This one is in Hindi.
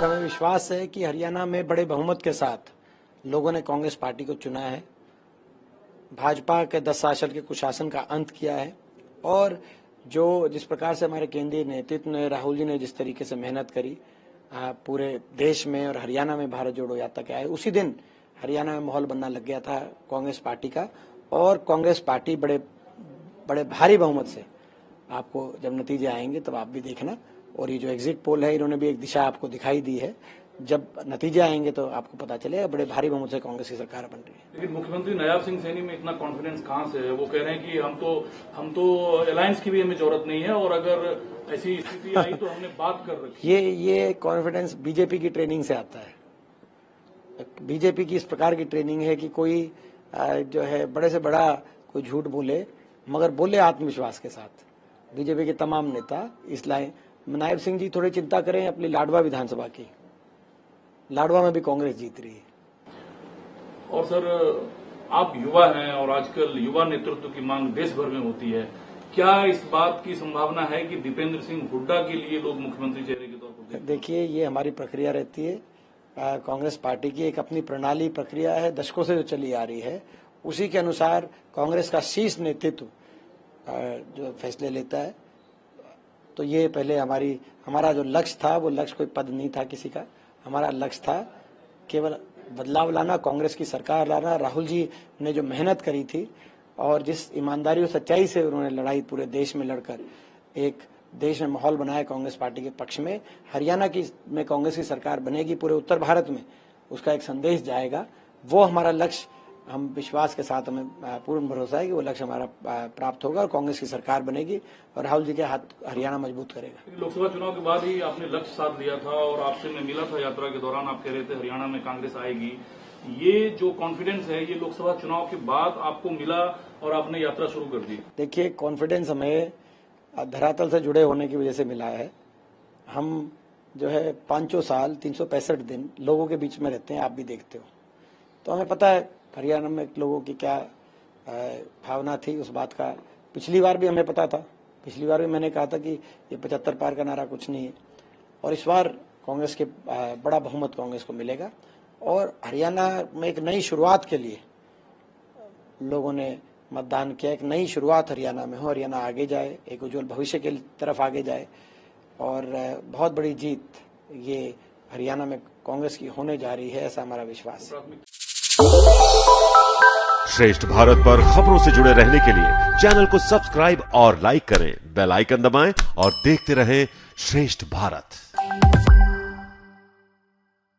और हमें विश्वास है कि हरियाणा में बड़े बहुमत के साथ लोगों ने कांग्रेस पार्टी को चुना है, भाजपा के 10 साल के कुशासन का अंत किया है और जिस प्रकार से हमारे केंद्रीय नेतृत्व ने, राहुल जी ने जिस तरीके से मेहनत करी पूरे देश में और हरियाणा में भारत जोड़ो यात्रा के आए, उसी दिन हरियाणा में माहौल बनना लग गया था कांग्रेस पार्टी का। और कांग्रेस पार्टी बड़े भारी बहुमत से, आपको जब नतीजे आएंगे तब आप भी देखना, और ये जो एग्जिट पोल है इन्होंने भी एक दिशा आपको दिखाई दी है, जब नतीजे आएंगे तो आपको पता चलेगा बड़े भारी बहुमत से कांग्रेस की सरकार बन रही है। लेकिन मुख्यमंत्री नायब सिंह सैनी में इतना कॉन्फिडेंस कहां से है? वो कह रहे हैं कि हम तो अलायंस की भी हमें जरूरत नहीं है और अगर ऐसी स्थिति आई तो हमने बात कर रखी। ये कॉन्फिडेंस बीजेपी की ट्रेनिंग से आता है। बीजेपी की इस प्रकार की ट्रेनिंग है कि कोई जो है बड़े से बड़ा कोई झूठ बोले, मगर बोले आत्मविश्वास के साथ। बीजेपी के तमाम नेता इसलिए नायब सिंह जी थोड़ी चिंता करें अपनी लाडवा विधानसभा की। लाडवा में भी कांग्रेस जीत रही है। और सर, आप युवा हैं और आजकल युवा नेतृत्व की मांग देश भर में होती है। क्या इस बात की संभावना है कि दीपेंद्र सिंह हुड्डा के लिए लोग मुख्यमंत्री चेहरे के तौर पर? देखिए, ये हमारी प्रक्रिया रहती है। कांग्रेस पार्टी की एक अपनी प्रणाली प्रक्रिया है, दशकों से जो चली आ रही है, उसी के अनुसार कांग्रेस का शीर्ष नेतृत्व जो फैसले लेता है। तो ये पहले हमारा जो लक्ष्य था, वो लक्ष्य कोई पद नहीं था किसी का। हमारा लक्ष्य था केवल बदलाव लाना, कांग्रेस की सरकार लाना। राहुल जी ने जो मेहनत करी थी और जिस ईमानदारी और सच्चाई से उन्होंने लड़ाई पूरे देश में लड़कर एक देश में माहौल बनाया कांग्रेस पार्टी के पक्ष में, हरियाणा में कांग्रेस की सरकार बनेगी, पूरे उत्तर भारत में उसका एक संदेश जाएगा। वो हमारा लक्ष्य, हम विश्वास के साथ, हमें पूर्ण भरोसा है कि वो लक्ष्य हमारा प्राप्त होगा और कांग्रेस की सरकार बनेगी और राहुल जी के हाथ हरियाणा मजबूत करेगा। लोकसभा चुनाव के बाद ही आपने लक्ष्य साध लिया था और आपसे मैं मिला था यात्रा के दौरान, आप कह रहे थे हरियाणा में कांग्रेस आएगी। ये जो कॉन्फिडेंस है, ये लोकसभा चुनाव के बाद आपको मिला और आपने यात्रा शुरू कर दी? देखिए, कॉन्फिडेंस हमें धरातल से जुड़े होने की वजह से मिला है। हम जो है 500 साल 365 दिन लोगों के बीच में रहते हैं, आप भी देखते हो, तो हमें पता है हरियाणा में लोगों की क्या भावना थी। उस बात का पिछली बार भी हमें पता था। पिछली बार भी मैंने कहा था कि ये 75 पार का नारा कुछ नहीं है, और इस बार कांग्रेस के बड़ा बहुमत कांग्रेस को मिलेगा। और हरियाणा में एक नई शुरुआत के लिए लोगों ने मतदान किया। एक नई शुरुआत हरियाणा में हो, हरियाणा आगे जाए, एक उज्जवल भविष्य की तरफ आगे जाए, और बहुत बड़ी जीत ये हरियाणा में कांग्रेस की होने जा रही है, ऐसा हमारा विश्वास है। श्रेष्ठ भारत पर खबरों से जुड़े रहने के लिए चैनल को सब्सक्राइब और लाइक करें, बेल आइकन दबाएं और देखते रहें श्रेष्ठ भारत।